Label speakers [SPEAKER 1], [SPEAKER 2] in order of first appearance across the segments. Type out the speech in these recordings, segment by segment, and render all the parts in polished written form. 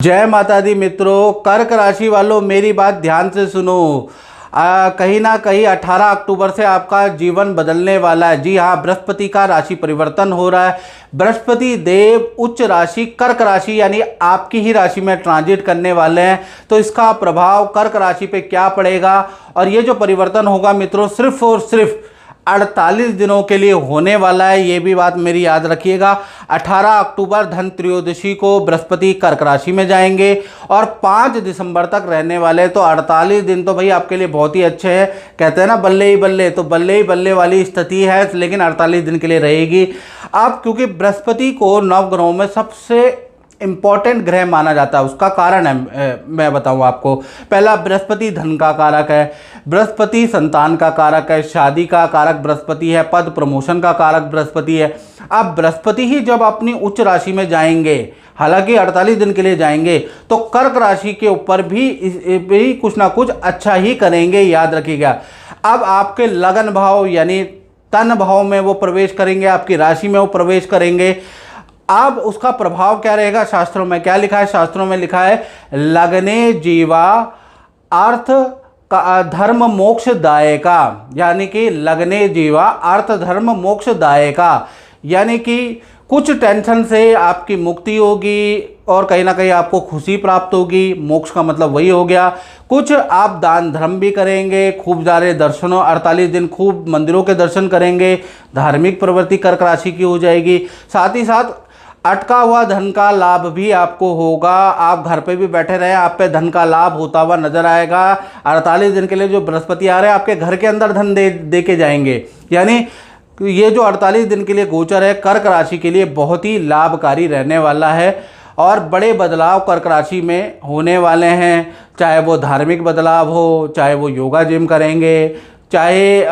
[SPEAKER 1] जय माता दी मित्रों। कर्क राशि वालों मेरी बात ध्यान से सुनो। कहीं ना कहीं 18 अक्टूबर से आपका जीवन बदलने वाला है। जी हाँ, बृहस्पति का राशि परिवर्तन हो रहा है। बृहस्पति देव उच्च राशि कर्क राशि यानी आपकी ही राशि में ट्रांजिट करने वाले हैं। तो इसका प्रभाव कर्क राशि पे क्या पड़ेगा और ये जो परिवर्तन होगा मित्रों सिर्फ और सिर्फ 48 दिनों के लिए होने वाला है। ये भी बात मेरी याद रखिएगा। 18 अक्टूबर धन त्रयोदशी को बृहस्पति कर्क राशि में जाएंगे और 5 दिसंबर तक रहने वाले। तो 48 दिन तो भाई आपके लिए बहुत ही अच्छे हैं। कहते हैं ना बल्ले ही बल्ले, तो बल्ले ही बल्ले वाली स्थिति है, लेकिन 48 दिन के लिए रहेगी। अब क्योंकि बृहस्पति को नवग्रहों में सबसे इंपॉर्टेंट ग्रह माना जाता है, उसका कारण है मैं बताऊं आपको। पहला, बृहस्पति धन का कारक है, बृहस्पति संतान का कारक है, शादी का कारक बृहस्पति है, पद प्रमोशन का कारक बृहस्पति है। अब बृहस्पति ही जब अपनी उच्च राशि में जाएंगे, हालांकि 48 दिन के लिए जाएंगे, तो कर्क राशि के ऊपर भी कुछ ना कुछ अच्छा ही करेंगे, याद रखिएगा। अब आपके लगन भाव यानी तन भाव में वो प्रवेश करेंगे, आपकी राशि में वो प्रवेश करेंगे। अब उसका प्रभाव क्या रहेगा? शास्त्रों में क्या लिखा है? शास्त्रों में लिखा है लगने जीवा अर्थ का धर्म मोक्ष दायका, यानी कि लगने जीवा अर्थ धर्म मोक्ष दायका, यानी कि कुछ टेंशन से आपकी मुक्ति होगी और कहीं ना कहीं आपको खुशी प्राप्त होगी। मोक्ष का मतलब वही हो गया। कुछ आप दान धर्म भी करेंगे, खूब सारे दर्शनों 48 दिन खूब मंदिरों के दर्शन करेंगे, धार्मिक प्रवृत्ति कर्क राशि की हो जाएगी। साथ ही साथ अटका हुआ धन का लाभ भी आपको होगा। आप घर पे भी बैठे रहे, आप पे धन का लाभ होता हुआ नजर आएगा। 48 दिन के लिए जो बृहस्पति आ रहे हैं आपके घर के अंदर धन दे के जाएंगे। यानी ये जो 48 दिन के लिए गोचर है कर्क राशि के लिए बहुत ही लाभकारी रहने वाला है और बड़े बदलाव कर्क राशि में होने वाले हैं। चाहे वो धार्मिक बदलाव हो, चाहे वो योगा जिम करेंगे, चाहे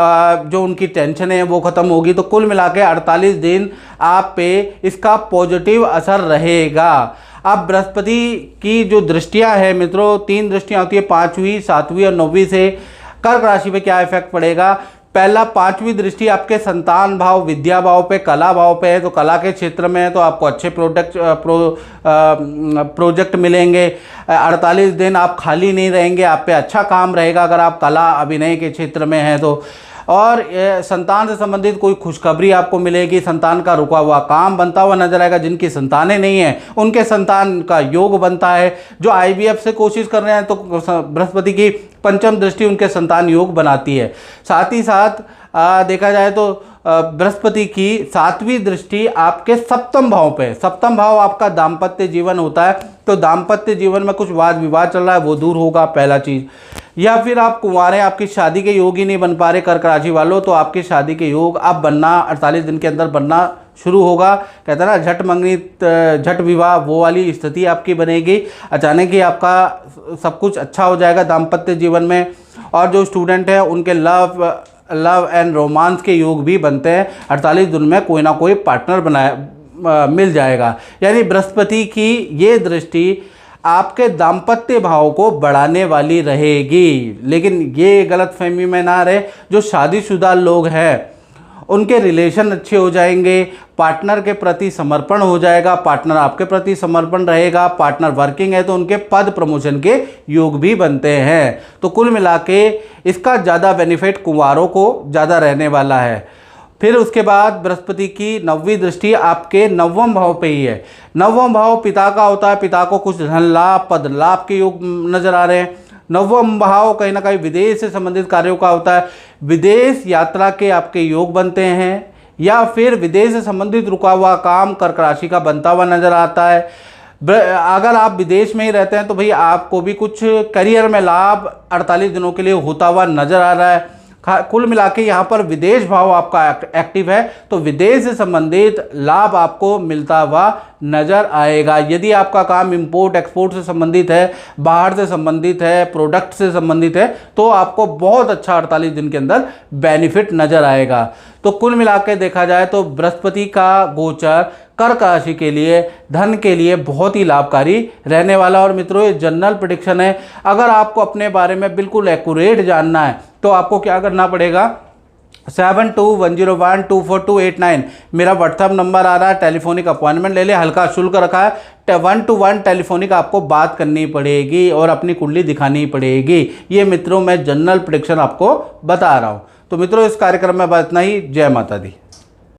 [SPEAKER 1] जो उनकी टेंशन है वो ख़त्म होगी। तो कुल मिला के 48 दिन आप पे इसका पॉजिटिव असर रहेगा। अब बृहस्पति की जो दृष्टियां हैं मित्रों, 3 दृष्टियां होती है, 5वीं 7वीं और 9वीं से कर्क राशि पे क्या इफेक्ट पड़ेगा। पहला, 5वीं दृष्टि आपके संतान भाव, विद्या भाव पे, कला भाव पे है। तो कला के क्षेत्र में है तो आपको अच्छे प्रोजेक्ट मिलेंगे। 48 दिन आप खाली नहीं रहेंगे, आप पे अच्छा काम रहेगा अगर आप कला अभिनय के क्षेत्र में हैं तो। और संतान से संबंधित कोई खुशखबरी आपको मिलेगी, संतान का रुका हुआ काम बनता हुआ नजर आएगा। जिनकी संतानें नहीं हैं उनके संतान का योग बनता है। जो IVF से कोशिश कर रहे हैं तो बृहस्पति की 5वीं दृष्टि उनके संतान योग बनाती है। साथ ही साथ देखा जाए तो बृहस्पति की 7वीं दृष्टि आपके 7वें भाव पे, 7वां भाव आपका दाम्पत्य जीवन होता है। तो दाम्पत्य जीवन में कुछ वाद विवाद चल रहा है, वो दूर होगा, पहला चीज़। या फिर आप कुंवारे, आपकी शादी के योग ही नहीं बन पा रहे कर्क राशि वालों, तो आपकी शादी के योग अब बनना 48 दिन के अंदर बनना शुरू होगा। कहते हैं ना झट मंगनी झट विवाह, वो वाली स्थिति आपकी बनेगी। अचानक ही आपका सब कुछ अच्छा हो जाएगा दाम्पत्य जीवन में। और जो स्टूडेंट हैं उनके लव एंड रोमांस के योग भी बनते हैं। 48 दिन में कोई ना कोई पार्टनर मिल जाएगा। यानी बृहस्पति की ये दृष्टि आपके दाम्पत्य भाव को बढ़ाने वाली रहेगी। लेकिन ये गलतफहमी में ना रहे, जो शादीशुदा लोग हैं उनके रिलेशन अच्छे हो जाएंगे, पार्टनर के प्रति समर्पण हो जाएगा, पार्टनर आपके प्रति समर्पण रहेगा। पार्टनर वर्किंग है तो उनके पद प्रमोशन के योग भी बनते हैं। तो कुल मिला के इसका ज़्यादा बेनिफिट कुंवारों को ज़्यादा रहने वाला है। फिर उसके बाद बृहस्पति की 9वीं दृष्टि आपके 9वें भाव पे ही है। 9वां भाव पिता का होता है, पिता को कुछ धन लाभ, पद लाभ के योग नजर आ रहे हैं। 9वां भाव कहीं ना कहीं विदेश से संबंधित कार्यों का होता है। विदेश यात्रा के आपके योग बनते हैं या फिर विदेश से संबंधित रुका हुआ काम कर्क राशि का बनता हुआ नजर आता है। अगर आप विदेश में ही रहते हैं तो भाई आपको भी कुछ करियर में लाभ 48 दिनों के लिए होता हुआ नजर आ रहा है। कुल मिला के यहाँ पर विदेश भाव आपका एक्टिव है, तो विदेश से संबंधित लाभ आपको मिलता हुआ नजर आएगा। यदि आपका काम इंपोर्ट एक्सपोर्ट से संबंधित है, बाहर से संबंधित है, प्रोडक्ट से संबंधित है, तो आपको बहुत अच्छा 48 दिन के अंदर बेनिफिट नजर आएगा। तो कुल मिला के देखा जाए तो बृहस्पति का गोचर कर्क राशि के लिए, धन के लिए बहुत ही लाभकारी रहने वाला। और मित्रों ये जनरल प्रेडिक्शन है। अगर आपको अपने बारे में बिल्कुल एक्यूरेट जानना है तो आपको क्या करना पड़ेगा, 7210124289 मेरा व्हाट्सअप नंबर आ रहा है। टेलीफोनिक अपॉइंटमेंट ले ले, हल्का शुल्क रखा है। 1-to-1 टेलीफोनिक आपको बात करनी पड़ेगी और अपनी कुंडली दिखानी पड़ेगी। ये मित्रों मैं जनरल प्रेडिक्शन आपको बता रहा हूँ। तो मित्रों इस कार्यक्रम में बस इतना ही। जय माता दी।